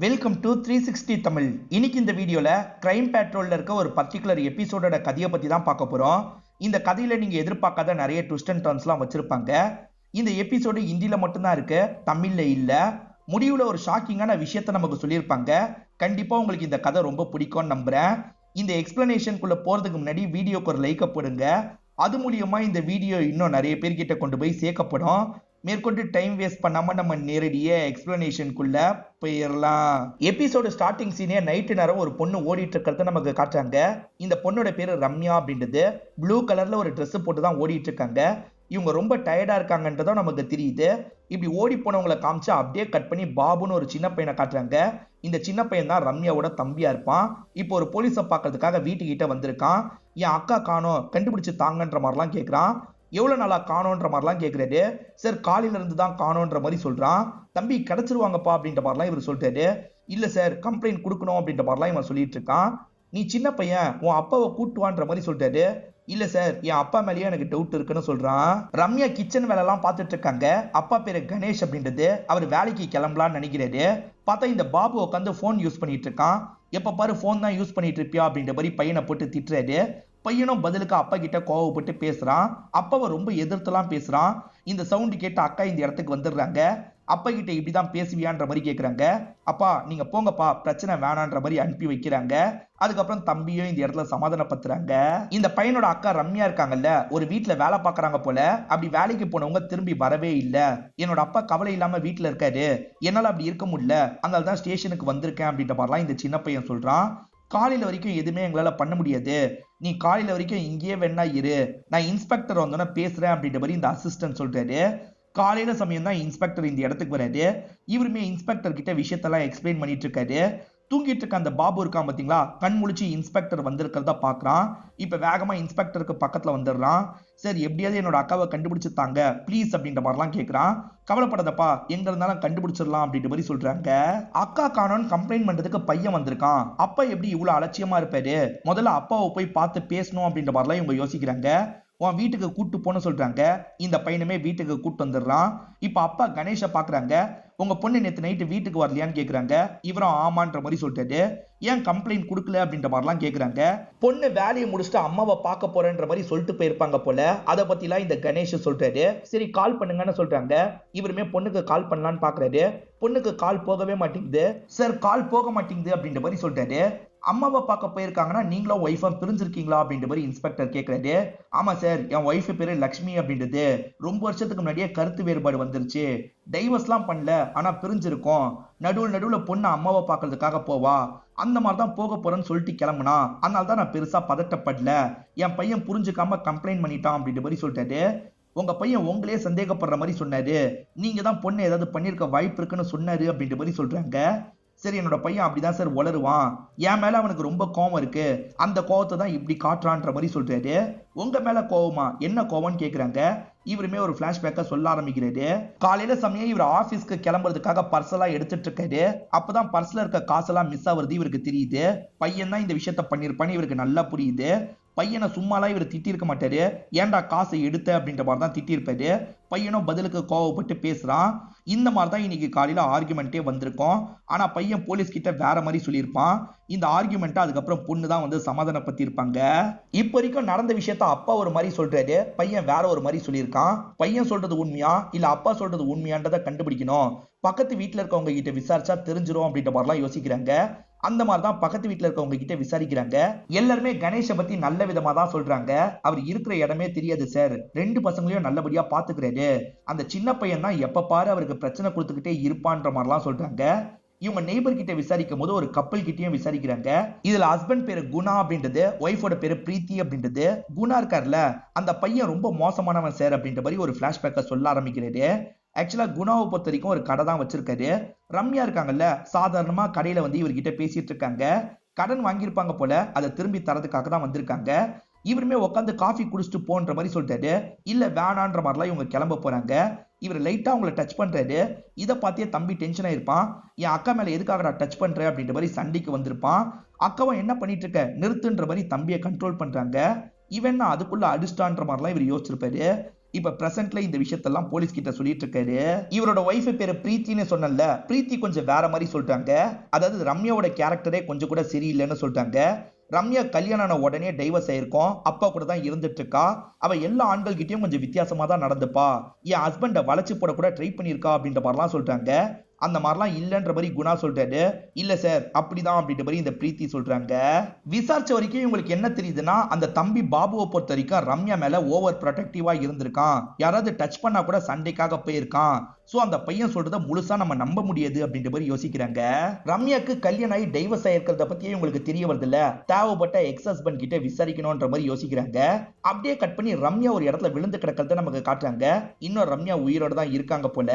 Welcome to 360 Tamil. இன்னைக்கு இந்த வீடியோல கிரைம் பேட்ரோல்ல இருக்க ஒரு பர்டிகுலர் எபிசோடோட கதையை பத்தி தான் பார்க்க போறோம். இந்த கதையில நீங்க எதிர்பார்க்காத நிறைய ட்விஸ்ட் அண்ட் டர்ன்ஸ்லாம் வச்சிருப்பாங்க. இந்த எபிசோடு ஹிந்தில மட்டும்தான் இருக்கு, தமிழ்ல இல்ல. முடிவுல ஒரு ஷாக்கிங்கான விஷயத்த நமக்கு சொல்லியிருப்பாங்க. கண்டிப்பா உங்களுக்கு இந்த கதை ரொம்ப பிடிக்கும்னு நம்புறேன். இந்த எக்ஸ்பிளனேஷனுக்குள்ள போறதுக்கு முன்னாடி வீடியோக்கு ஒரு லைக்க போடுங்க. அது மூலியமா இந்த வீடியோ இன்னும் நிறைய பேர்கிட்ட கொண்டு போய் சேர்க்கப்படும். மேற்கொண்டு டைம் வேஸ்ட் பண்ணாம நம்ம நேரடியே எக்ஸ்பிளனேஷனுக்குள்ள போயிடலாம். எபிசோடு ஸ்டார்டிங் சீனே நைட்டு நேரம் ஒரு பொண்ணு ஓடிட்டு இருக்கிறத நமக்கு காட்டுறாங்க. இந்த பொண்ணோட பேரு ரம்யா அப்படின்றது. ப்ளூ கலர்ல ஒரு ட்ரெஸ் போட்டு தான் ஓடிட்டு இருக்காங்க. இவங்க ரொம்ப டயர்டா இருக்காங்கன்றதும் நமக்கு தெரியுது. இப்படி ஓடி போனவங்களை காமிச்சு அப்படியே கட் பண்ணி பாபுன்னு ஒரு சின்ன பையனை காட்டுறாங்க. இந்த சின்ன பையன் தான் ரம்யாவோட தம்பியா இருப்பான். இப்போ ஒரு போலீஸை பார்க்கறதுக்காக வீட்டுக்கிட்ட வந்திருக்கான். என் அக்கா காணோம், கண்டுபிடிச்சு தாங்கன்ற மாதிரிலாம் கேட்குறான். எவ்வளவு நாளா காணோன்ற மாதிரிலாம் கேட்கிறாரு. சார் காலையில இருந்து தான் காணோன்ற மாதிரி சொல்றான். தம்பி கிடைச்சிருவாங்கப்பா அப்படின்ற மாதிரிலாம் இவர் சொல்றாரு. இல்ல சார் கம்ப்ளைண்ட் கொடுக்கணும் அப்படின்ற மாதிரிலாம் இவன் சொல்லிட்டு இருக்கான். நீ சின்ன பையன், உன் அப்பாவை கூட்டுவான்ற மாதிரி சொல்றாரு. இல்ல சார் என் அப்பா மேலேயே எனக்கு டவுட் இருக்குன்னு சொல்றான். ரம்யா கிச்சன் வேலை எல்லாம் பார்த்துட்டு இருக்காங்க. அப்பா பேரு கணேஷ் அப்படின்றது. அவர் வேலைக்கு கிளம்பலான்னு நினைக்கிறாரு. பார்த்தா இந்த பாபு உட்காந்து போன் யூஸ் பண்ணிட்டு இருக்கான். எப்ப பாரு போன் தான் யூஸ் பண்ணிட்டு இருப்பியா அப்படின்ற மாதிரி பையனை போட்டு திட்டுறாரு. பையனும் பதிலுக்கு அப்பா கிட்ட கோவப்பட்டு பேசுறான். அப்பாவை ரொம்ப எதிர்த்துலாம் பேசுறான். இந்த சவுண்ட் கேட்டு அக்கா இந்த இடத்துக்கு வந்துடுறாங்க. அப்பா கிட்ட இப்படிதான் பேசுவியான்ற மாதிரி கேட்கறாங்க. அப்பா நீங்க போங்கப்பா, பிரச்சனை வேணான்ற மாதிரி அனுப்பி வைக்கிறாங்க. அதுக்கப்புறம் தம்பியும் இந்த இடத்துல சமாதானப்படுத்துறாங்க. இந்த பையனோட அக்கா ரம்யா இருக்காங்கல்ல, ஒரு வீட்டுல வேலை பாக்குறாங்க போல. அப்படி வேலைக்கு போனவங்க திரும்பி வரவே இல்ல. என்னோட அப்பா கவலை இல்லாம வீட்டுல இருக்காரு, என்னால அப்படி இருக்க முடியல, அதனால தான் ஸ்டேஷனுக்கு வந்திருக்கேன் அப்படின்ற மாதிரிலாம் இந்த சின்ன பையன் சொல்றான். காலையில வரைக்கும் எதுவுமே எங்களால பண்ண முடியாது, நீ காலையில வரைக்கும் இங்கேயே வேணா இரு, நான் இன்ஸ்பெக்டர் வந்தோன்னா பேசுறேன் அப்படின்ற மாதிரி இந்த அசிஸ்டன்ட் சொல்றாரு. காலையில சமயம் தான் இன்ஸ்பெக்டர் இந்த இடத்துக்கு வராரு. இவருமே இன்ஸ்பெக்டர் கிட்ட விஷயத்தெல்லாம் எக்ஸ்பிளைன் பண்ணிட்டு இருக்காரு. தூங்கிட்டு இருக்க அந்த பாபு இருக்கான் பாத்தீங்களா, கண் முழிச்சு இன்ஸ்பெக்டர் வந்திருக்கிறத பாக்குறான். இப்ப வேகமா இன்ஸ்பெக்டருக்கு பக்கத்துல வந்துடுறான். சார் எப்படியாவது என்னோட அக்காவை கண்டுபிடிச்சு தாங்க ப்ளீஸ் அப்படின்ற மாதிரிலாம் கேட்கறான். கவலைப்படாதப்பா, எங்க இருந்தாலும் கண்டுபிடிச்சிடலாம் அப்படின்ற மாதிரி சொல்றாங்க. அக்கா காணோன்னு கம்ப்ளைண்ட் பண்றதுக்கு பையன் வந்திருக்கான். அப்பா எப்படி இவ்வளவு அலட்சியமா இருப்பாரு, முதல்ல அப்பாவை போய் பார்த்து பேசணும் அப்படின்ற மாதிரிலாம் இவங்க யோசிக்கிறாங்க. உன் வீட்டுக்கு கூட்டு போன சொல்றாங்க. இந்த பையனுமே வீட்டுக்கு கூட்டு வந்துடுறான். இப்ப அப்பா கணேஷை பாக்குறாங்க. உங்க பொண்ணு நேத்து நைட்டு வீட்டுக்கு வரலையான்னு கேக்குறாங்க. இவரும் ஆமான்ற மாதிரி சொல்லிட்டாரு. ஏன் கம்ப்ளைண்ட் கொடுக்கல அப்படின்ற மாதிரிலாம் கேக்குறாங்க. பொண்ணு வேலையை முடிச்சுட்டு அம்மாவை பார்க்க போறேன்ற மாதிரி சொல்லிட்டு போயிருப்பாங்க போல. அதை பத்திலாம் இந்த கணேஷ் சொல்றாரு. சரி கால் பண்ணுங்கன்னு சொல்றாங்க. இவருமே பொண்ணுக்கு கால் பண்ணலான்னு பாக்குறாரு. பொண்ணுக்கு கால் போகவே மாட்டேங்குது. சார் கால் போக மாட்டேங்குது அப்படின்ற மாதிரி சொல்றாரு. அம்மாவை பார்க்க போயிருக்காங்கன்னா நீங்களும் ஒய்ஃபா பிரிஞ்சிருக்கீங்களா அப்படின்ற மாதிரி இன்ஸ்பெக்டர் கேட்கறாரு. ஆமா சார், என் ஒய்ஃப் பேரு லக்ஷ்மி அப்படின்றது. ரொம்ப வருஷத்துக்கு முன்னாடியே கருத்து வேறுபாடு வந்துருச்சு, டைவர்ஸ்லாம் பண்ணல, ஆனா பிரிஞ்சிருக்கோம். நடுவுல பொண்ணு அம்மாவை பார்க்கறதுக்காக போவா, அந்த மாதிரி தான் போக போறேன்னு சொல்லிட்டு கிளம்புனா, அதனால தான் நான் பெருசா பதட்டப்படல. என் பையன் புரிஞ்சுக்காம கம்ப்ளைண்ட் பண்ணிட்டான் அப்படின்ற மாதிரி சொல்லிட்டாரு. உங்க பையன் உங்களே சந்தேகப்படுற மாதிரி சொன்னாரு, நீங்க தான் பொண்ணு ஏதாவது பண்ணிருக்க வாய்ப்பு இருக்குன்னு சொன்னாரு அப்படின்ற மாதிரி சொல்றாங்க. சரி என்னோட பையன் அப்படிதான் சார் வளருவான், என் மேல அவனுக்கு ரொம்ப கோவம் இருக்கு, அந்த கோவத்தை தான் இப்படி காட்டுறான்ற மாதிரி சொல்றாரு. உங்க மேல கோவமா, என்ன கோவம்னு கேக்குறாங்க. இவருமே ஒரு பிளாஷ்பேக்கை சொல்ல ஆரம்பிக்கிறாரு. காலையில சமயம் இவர் ஆபீஸ்க்கு கிளம்புறதுக்காக பர்செல்லாம் எடுத்துட்டு இருக்காரு. அப்பதான் பர்ஸ்ல இருக்க காசெல்லாம் மிஸ் ஆகுறது இவருக்கு தெரியுது. பையன் தான் இந்த விஷயத்த பண்ணிருப்பான்னு இவருக்கு நல்லா புரியுது. பையனை சும்மாலாம் இவர் திட்டிருக்க மாட்டாரு. ஏன்டா காசை எடுத்த அப்படின்ற மாதிரி தான் திட்டிருப்பாரு. பையனும் பதிலுக்கு கோவப்பட்டு பேசுறான். இந்த மாதிரி தான் இன்னைக்கு காலையில ஆர்குமெண்டே வந்திருக்கும். ஆனா பையன் போலீஸ் கிட்ட வேற மாதிரி சொல்லியிருப்பான். இந்த ஆர்குமெண்ட்டை அதுக்கப்புறம் பொண்ணு தான் வந்து சமாதானப்படுத்தியிருப்பாங்க. இப்போ வரைக்கும் நடந்த விஷயத்த அப்பா ஒரு மாதிரி சொல்றாரு, பையன் வேற ஒரு மாதிரி சொல்லியிருக்கான். பையன் சொல்றது உண்மையா இல்ல அப்பா சொல்றது உண்மையான்றதை கண்டுபிடிக்கணும். பக்கத்து வீட்டுல இருக்கவங்க கிட்ட விசாரிச்சா தெரிஞ்சிரும் அப்படின்ற மாதிரிலாம் யோசிக்கிறாங்க. அந்த மாதிரி தான் பக்கத்து வீட்டுல இருக்கவங்க கிட்ட விசாரிக்கிறாங்க. எல்லாருமே கணேஷை பத்தி நல்ல விதமா தான் சொல்றாங்க. அவர் இருக்கிற இடமே தெரியாது சார், 2 பசங்களையும் நல்லபடியா பாத்துக்கிறாரு. அந்த சின்ன பையன் தான் எப்ப பாரு அவருக்கு பிரச்சனை கொடுத்துக்கிட்டே இருப்பான்ற மாதிரிலாம் சொல்றாங்க. இவங்க நெய்பர் கிட்ட விசாரிக்கும் போது ஒரு கப்பல் கிட்டயும் விசாரிக்கிறாங்க. இதுல ஹஸ்பண்ட் பேரு குணா அப்படின்றது, ஒய்ஃபோட பேரு பிரீத்தி அப்படின்றது. குணா இருக்காருல, அந்த பையன் ரொம்ப மோசமானவன் சார் அப்படின்ற மாதிரி ஒரு பிளாஷ்பேக்கை சொல்ல ஆரம்பிக்கிறாரு. ஆக்சுவலா குணாவை பொறுத்த வரைக்கும் ஒரு கடை தான் வச்சிருக்காரு. ரம்யா இருக்காங்கல்ல, சாதாரணமா கடையில வந்து இவர்கிட்ட பேசிட்டு இருக்காங்க. கடன் வாங்கியிருப்பாங்க போல, அதை திரும்பி தரதுக்காக தான் வந்திருக்காங்க. இவருமே உட்காந்து காஃபி குடிச்சிட்டு போன்ற மாதிரி சொல்லிட்டாரு. இல்ல வேணான்ற மாதிரிலாம் இவங்க கிளம்ப போறாங்க. இவர் லைட்டா அவங்கள டச் பண்றாரு. இதை பார்த்தே தம்பி டென்ஷன் ஆயிருப்பான். என் அக்கா மேல எதுக்காக நான் டச் பண்றேன் அப்படின்ற மாதிரி சண்டைக்கு வந்திருப்பான். அக்காவும் என்ன பண்ணிட்டு இருக்க நிறுத்துன்ற மாதிரி தம்பியை கண்ட்ரோல் பண்றாங்க. இவன் அதுக்குள்ள அடிஸ்டான்ற மாதிரிலாம் இவர் யோசிச்சிருப்பாரு. இப்ப பிரசன்ட்ல இந்த விஷயத்தெல்லாம் போலீஸ் கிட்ட சொல்லிட்டு இருக்காரு. இவரோட ஒய்ஃப் பேரு பிரீத்தின்னு சொன்னல, பிரீத்தி கொஞ்சம் வேற மாதிரி சொல்லிட்டாங்க. அதாவது ரம்யாவோட கேரக்டரே கொஞ்சம் கூட சரியில்லைன்னு சொல்லிட்டாங்க. ரம்யா கல்யாணம் ஆன உடனே டைவர்ஸ் ஆயிருக்கும், அப்பா கூட தான் இருந்துட்டு இருக்கா. அவ எல்லா ஆண்கள் கிட்டயும் கொஞ்சம் வித்தியாசமா தான் நடந்துப்பா. என் ஹஸ்பண்ட வளைச்சு போட கூட ட்ரை பண்ணிருக்கா அப்படின்ற மாதிரிலாம் சொல்லிட்டாங்க. அந்த மாதிரிலாம் இல்லன்ற மாதிரி குணா சொல்றாரு. இல்ல சார் அப்படிதான் அப்படின்ற மாதிரி இந்த பிரீத்தி சொல்றாங்க. விசாரிச்ச வரைக்கும் உங்களுக்கு என்ன தெரியுதுன்னா, அந்த தம்பி பாபுவை பொறுத்த வரைக்கும் ரம்யா மேல ஓவர் ப்ரொடெக்டிவா இருந்திருக்கான். யாராவது டச் பண்ணா கூட சண்டைக்காக போயிருக்கான். சோ அந்த பையன் சொல்றத முழுசா நம்ம நம்ப முடியாது அப்படின்ற மாதிரி யோசிக்கிறாங்க. ரம்யாக்கு கல்யாணம் ஆகி டைவர்ஸ் ஆயிருக்கிறத பத்தியே உங்களுக்கு தெரிய வருது இல்ல, தேவைப்பட்ட எக்ஸ் ஹஸ்பண்ட் கிட்ட விசாரிக்கணும்ன்ற மாதிரி யோசிக்கிறாங்க. அப்படியே கட் பண்ணி ரம்யா ஒரு இடத்துல விழுந்து கிடக்கிறத நமக்கு காட்டுறாங்க. இன்னும் ரம்யா உயிரோட தான் இருக்காங்க போல.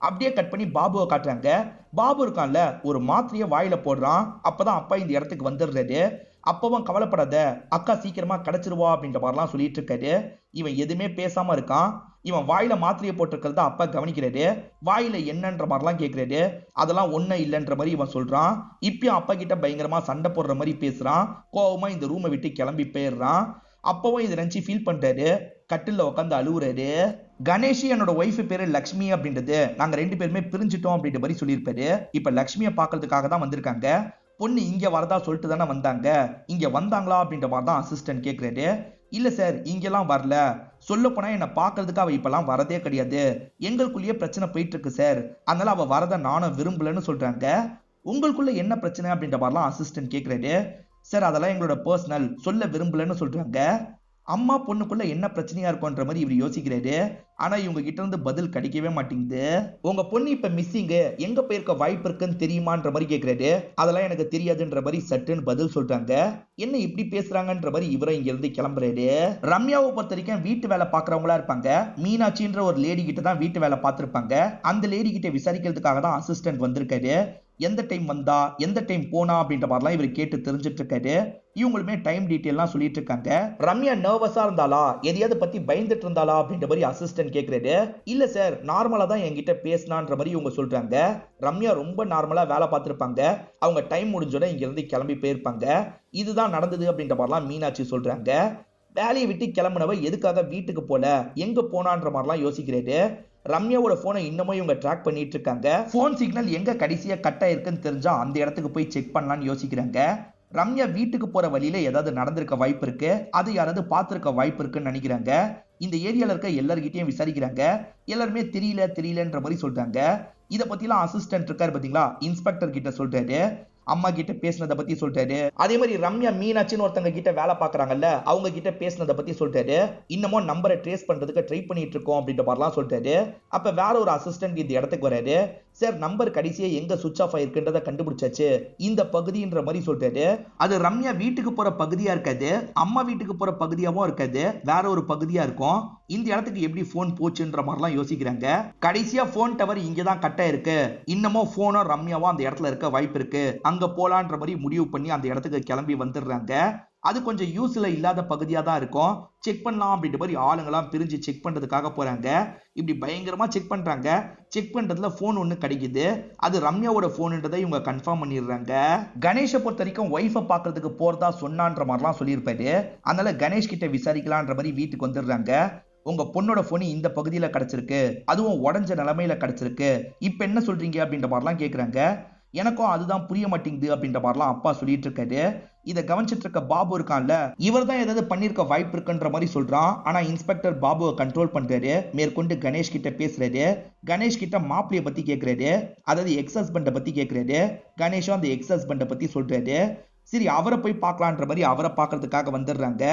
அப்படியே கட் பண்ணி பாபுவை காட்டுறாங்க. பாபு இருக்கான்ல, ஒரு மாத்திரையை வாயில போடுறான். அப்பதான் அப்பா இந்த இடத்துக்கு வந்துடுறாரு. அப்பவும் கவலைப்படாத, அக்கா சீக்கிரமா கிடைச்சிருவா அப்படின்ற மாதிரிலாம் சொல்லிட்டு இருக்காரு. இவன் எதுவுமே பேசாம இருக்கான். இவன் வாயில மாத்திரையை போட்டிருக்கிறத அப்பா கவனிக்கிறாரு. வாயில என்னன்ற மாதிரிலாம் கேட்கிறாரு. அதெல்லாம் ஒன்னும் இல்லைன்ற மாதிரி இவன் சொல்றான். இப்பயும் அப்பா கிட்ட பயங்கரமா சண்டை போடுற மாதிரி பேசுறான். கோவமா இந்த ரூமை விட்டு கிளம்பி போயிடுறான். அப்பவும் இதை நினைச்சு ஃபீல் பண்றாரு. கட்டில்ல உட்காந்து அழுவுறாரு. கணேஷ் என்னோட ஒய்ஃப் பேரு லக்ஷ்மி அப்படின்றது, நாங்க 2 பேருமே பிரிஞ்சுட்டோம் அப்படின்ற மாதிரி சொல்லியிருப்பாரு. இப்ப லக்ஷ்மியை பாக்குறதுக்காக தான் வந்திருக்காங்க. பொண்ணு இங்க வரதா சொல்லிட்டு தானே வந்தாங்க, இங்க வந்தாங்களா அப்படின்ற மாதிரி தான் அசிஸ்டன்ட் கேட்கிறாரு. இல்ல சார் இங்கெல்லாம் வரல, சொல்ல போனா என்ன பாக்குறதுக்கு அவ இப்பெல்லாம் வரதே கிடையாது. எங்களுக்குள்ளேயே பிரச்சனை போயிட்டு இருக்கு சார், அதனால அவ வரத நானும் விரும்பலன்னு சொல்றாங்க. உங்களுக்குள்ள என்ன பிரச்சனை அப்படின்ற மாதிரிலாம் அசிஸ்டன்ட் கேட்கிறாரு. சார் அதெல்லாம் எங்களோட பர்சனல், சொல்ல விரும்பலன்னு சொல்றாங்க. அம்மா பொண்ணுக்குள்ள என்ன பிரச்சனையா இருக்கும்ன்ற மாதிரி இவர் யோசிக்கிறாரு. ஆனா இவங்க கிட்ட இருந்து பதில் கிடைக்கவே மாட்டேங்குது. உங்க பொண்ணு இப்ப மிஸ்ஸிங், எங்க போயிருக்க வாய்ப்பு இருக்குன்னு தெரியுமான்ற மாதிரி கேட்கிறாரு. அதெல்லாம் எனக்கு தெரியாதுன்ற மாதிரி சட்டுன்னு பதில் சொல்றாங்க. என்ன இப்படி பேசுறாங்கன்ற மாதிரி இவரை இங்க இருந்து கிளம்புறாரு. ரம்யாவை பொறுத்த வரைக்கும் வீட்டு வேலை பாக்குறவங்களா இருப்பாங்க. மீனாட்சின்ற ஒரு லேடி கிட்ட தான் வீட்டு வேலை பார்த்திருப்பாங்க. அந்த லேடி கிட்ட விசாரிக்கிறதுக்காக தான் அசிஸ்டன்ட் வந்திருக்காரு. எந்த டைம் வந்தா எந்த டைம் போனா அப்படின்ற மாதிரிலாம் இவர் கேட்டு தெரிஞ்சுட்டு இருக்காரு. இவங்களுமே டைம் டீட்டெயில்லாம் சொல்லிட்டு இருக்காங்க. ரம்யா நர்வஸா இருந்தாலா, எதையாவது பத்தி பயந்துட்டு இருந்தாலா அப்படின்ற மாதிரி அசிஸ்டன்ட் கேட்கிறாரு. இல்ல சார் நார்மலா தான் என்கிட்ட பேசினான்ற மாதிரி இவங்க சொல்றாங்க. ரம்யா ரொம்ப நார்மலா வேலை பார்த்திருப்பாங்க. அவங்க டைம் முடிஞ்சோட இங்க இருந்து கிளம்பி போயிருப்பாங்க. இதுதான் நடந்தது அப்படின்ற மாதிரிலாம் மீனாட்சி சொல்றாங்க. வேலையை விட்டு கிளம்புனவ எதுக்காக வீட்டுக்கு போல, எங்க போனான்ற மாதிரிலாம் யோசிக்கிறாரு. ரம்யாவோட போனை இன்னமும் இவங்க ட்ராக் பண்ணிட்டு இருக்காங்க. போன் சிக்னல் எங்க கடைசியா கட் ஆயிருக்குன்னு தெரிஞ்சா அந்த இடத்துக்கு போய் செக் பண்ணலாம்னு யோசிக்கிறாங்க. ரம்யா வீட்டுக்கு போற வழியில ஏதாவது நடந்திருக்க வாய்ப்பு இருக்கு, அது யாராவது பார்த்திருக்க வாய்ப்பு இருக்குன்னு நினைக்கிறாங்க. இந்த ஏரியால இருக்க எல்லார்கிட்டயும் விசாரிக்கிறாங்க. எல்லாருமே தெரியலன்ற மாதிரி சொல்றாங்க. இத பத்திலாம் அசிஸ்டன்ட் இருக்காரு பாத்தீங்களா, இன்ஸ்பெக்டர் கிட்ட சொல்றாரு. அம்மா கிட்ட பேசினதை பத்தி சொல்றாரு. அதே மாதிரி ரம்யா மீனாட்சின்னு ஒருத்தங்க கிட்ட வேலை பாக்குறாங்கல்ல, அவங்க கிட்ட பேசினதை பத்தி சொல்றாரு. இன்னமும் நம்பரை ட்ரேஸ் பண்றதுக்கு ட்ரை பண்ணிட்டு இருக்கோம் அப்படின்ற மாதிரிலாம் சொல்றாரு. அப்ப வேற ஒரு அசிஸ்டன்ட் இந்த இடத்துக்கு வராரு. சார் நம்பர் கடைசியா எங்க சுவிட்ச் ஆஃப் ஆயிருக்குன்றத கண்டுபிடிச்சாச்சு, இந்த பகுதின்ற மாதிரி சொல்றாரு. அது ரம்யா வீட்டுக்கு போற பகுதியா இருக்காது, அம்மா வீட்டுக்கு போற பகுதியாவும் இருக்காது, வேற ஒரு பகுதியா இருக்கும். இந்த இடத்துக்கு எப்படி போன் போச்சுன்ற மாதிரிலாம் யோசிக்கிறாங்க. கடைசியா போன் டவர் இங்கதான் கட் ஆயிருக்கு. இன்னமும் போனும் ரம்யாவும் அந்த இடத்துல இருக்க வாய்ப்பு இருக்கு, அங்க போலான்ற மாதிரி முடிவு பண்ணி அந்த இடத்துக்கு கிளம்பி வந்துடுறாங்க. அது கொஞ்சம் யூஸ்ல இல்லாத பகுதியா தான் இருக்கும். செக் பண்ணலாம் அப்படின்ற மாதிரி ஆளுங்கெல்லாம் பிரிஞ்சு செக் பண்றதுக்காக போறாங்க. இப்படி பயங்கரமா செக் பண்றாங்க. செக் பண்றதுல போன் ஒண்ணு கிடைக்குது. அது ரம்யாவோட போன்ன்றதை இவங்க கன்ஃபார்ம் பண்ணிடுறாங்க. கணேஷை பொறுத்த வரைக்கும் ஒய்ஃபை பாக்குறதுக்கு போறதா சொன்னான்ற மாதிரிலாம் சொல்லியிருப்பாரு. அதனால கணேஷ் கிட்ட விசாரிக்கலான்ற மாதிரி வீட்டுக்கு வந்துடுறாங்க. உங்க பொண்ணோட போன் இந்த பகுதியில கிடைச்சிருக்கு, அதுவும் உடஞ்ச நிலைமையில கிடைச்சிருக்கு, இப்ப என்ன சொல்றீங்க அப்படின்ற மாதிரிலாம் கேக்குறாங்க. எனக்கும் அதுதான் புரிய மாட்டேங்குது அப்படின்ற மாதிரிலாம் அப்பா சொல்லிட்டு இருக்காரு. இதை கவனிச்சிட்டு இருக்க பாபு இருக்கான்ல, இவர் தான் ஏதாவது பண்ணிருக்க வாய்ப்பு இருக்குன்ற மாதிரி சொல்றான். ஆனா இன்ஸ்பெக்டர் பாபுவை கண்ட்ரோல் பண்றாரு. மேற்கொண்டு கணேஷ் கிட்ட பேசுறாரு. கணேஷ் கிட்ட மாப்பிளைய பத்தி கேட்கிறாரு, அதாவது எக்ஸ் ஹஸ்பண்ட பத்தி கேட்கிறாரு. கணேஷும் அந்த எக்ஸ் ஹஸ்பண்ட பத்தி சொல்றாரு. சரி அவரை போய் பார்க்கலான்ற மாதிரி அவரை பார்க்கறதுக்காக வந்துடுறாங்க.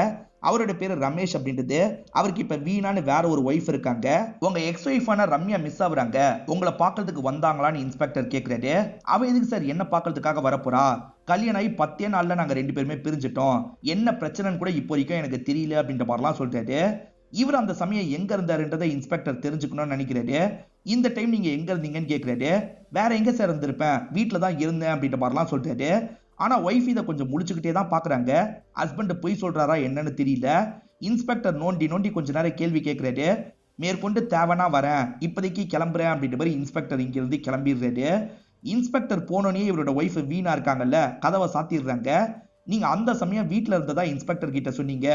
அவரோட பேரு ரமேஷ் அப்படின்றது. அவருக்கு இப்ப வீணான்னு வேற ஒரு ஒய்ஃப் இருக்காங்க. உங்க எக்ஸ் ஒய்ஃபான ரம்யா மிஸ் ஆகுறாங்க, உங்களை பார்க்கறதுக்கு வந்தாங்களான்னு இன்ஸ்பெக்டர் கேட்கிறாரு. அவ எதுக்கு சார் என்ன பார்க்கறதுக்காக வரப்போறா, கல்யாணம் ஆகி 10 நாள்ல நாங்க 2 பேருமே பிரிஞ்சிட்டோம், என்ன பிரச்சனைன்னு கூட இப்போ வரைக்கும் எனக்கு தெரியல அப்படின்ற மாதிரிலாம் சொல்றாரு. இவர் அந்த சமயம் எங்க இருந்தாருன்றதை இன்ஸ்பெக்டர் தெரிஞ்சுக்கணும்னு நினைக்கிறாரு. இந்த டைம் நீங்க எங்க இருந்தீங்கன்னு கேட்கிறாரு. வேற எங்க சார் இருந்திருப்பேன், வீட்டுல தான் இருந்தேன் அப்படின்ற மாதிரிலாம் சொல்றாரு. ஆனா ஒய்ஃப் இதை கொஞ்சம் முடிச்சுக்கிட்டே தான் பாக்குறாங்க. ஹஸ்பண்ட் பொய் சொல்றாரா என்னன்னு தெரியல. இன்ஸ்பெக்டர் நோண்டி கொஞ்ச நேரம் கேள்வி கேட்கிறாரு. மேற்கொண்டு தேவனா வரேன், இப்போதைக்கு கிளம்புறேன் அப்படின்ற மாதிரி இன்ஸ்பெக்டர் இங்க இருந்து கிளம்பிடுறாரு. இன்ஸ்பெக்டர் போனோடனே இவரோட ஒய்ஃப் வீணா இருக்காங்கல்ல, கதவை சாத்திடுறாங்க. நீங்க அந்த சமயம் வீட்ல இருந்ததா இன்ஸ்பெக்டர் கிட்ட சொன்னீங்க.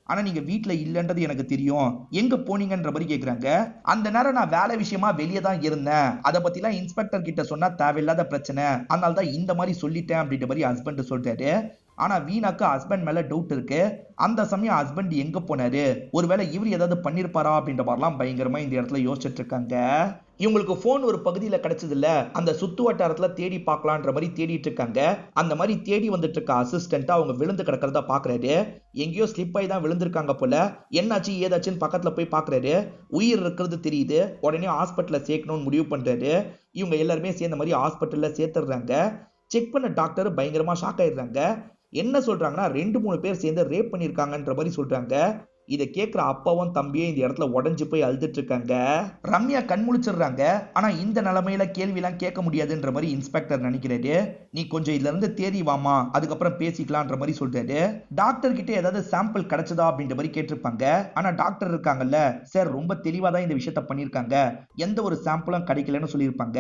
ஆனா நீங்க வீட்ல இல்லன்றது எனக்கு தெரியும். எங்க போனீங்கன்ற மாதிரி கேக்குறாங்க. அந்த நேரம் நான் வேலை விஷயமா வெளியே தான் இருந்தேன். அத பத்திலாம் இன்ஸ்பெக்டர் கிட்ட சொன்னா தேவையில்லாத பிரச்சனை. அதனால தான் இந்த மாதிரி சொல்லிட்டேன் அப்படின்ற மாதிரி ஹஸ்பண்ட் சொல்றாரு. ஆனா வீணாக்கு ஹஸ்பண்ட் மேல டவுட் இருக்கு. அந்த சமயம் ஹஸ்பண்ட் எங்க போனாரு? ஒருவேளை இவர் ஏதாவது பண்ணிருப்பாரா அப்படின்ற மாதிரிலாம் பயங்கரமா இந்த இடத்துல யோசிச்சுட்டு இருக்காங்க. இவங்களுக்கு போன் ஒரு பகுதியில் கிடைச்சது இல்ல, அந்த சுத்து வட்டாரத்துல தேடி பார்க்கலான்ற மாதிரி தேடிட்டு இருக்காங்க. அந்த மாதிரி தேடி வந்துட்டு இருக்க அசிஸ்டன்ட் அவங்க விழுந்து கிடக்கிறத பாக்குறாரு. எங்கேயோ ஸ்லிப் ஆகி தான் விழுந்திருக்காங்க போல. என்னாச்சு ஏதாச்சுன்னு பக்கத்துல போய் பாக்குறாரு. உயிர் இருக்கிறது தெரியுது. உடனே ஹாஸ்பிட்டல்ல சேர்க்கணும்னு முடிவு பண்றாரு. இவங்க எல்லாருமே சேர்ந்த மாதிரி ஹாஸ்பிட்டல்ல சேர்த்துடுறாங்க. செக் பண்ண டாக்டர் பயங்கரமா ஷாக் ஆயிடுறாங்க. என்ன சொல்றாங்கன்னா 2-3 பேர் சேர்ந்து ரேப் பண்ணிருக்காங்கன்ற மாதிரி சொல்றாங்க. இதை கேட்கிற அப்பாவும் தம்பியும் இந்த இடத்துல உடஞ்சு போய் அழுதுட்டு இருக்காங்க. ரம்யா கண் முழிச்சிடுறாங்க. ஆனா இந்த நிலைமையில கேள்வி எல்லாம் கேட்க முடியாதுன்ற மாதிரி இன்ஸ்பெக்டர் நினைக்கிறாரு. நீ கொஞ்சம் இதுல இருந்து தேறி வாமா, அதுக்கப்புறம் பேசிக்கலான்ற மாதிரி சொல்றாரு. டாக்டர் கிட்ட ஏதாவது சாம்பிள் கிடைச்சதா அப்படின்ற மாதிரி கேட்டிருப்பாங்க. ஆனா டாக்டர் இருக்காங்கல்ல, சார் ரொம்ப தெளிவா தான் இந்த விஷயத்த பண்ணிருக்காங்க, எந்த ஒரு சாம்பிளும் கிடைக்கலன்னு சொல்லியிருப்பாங்க.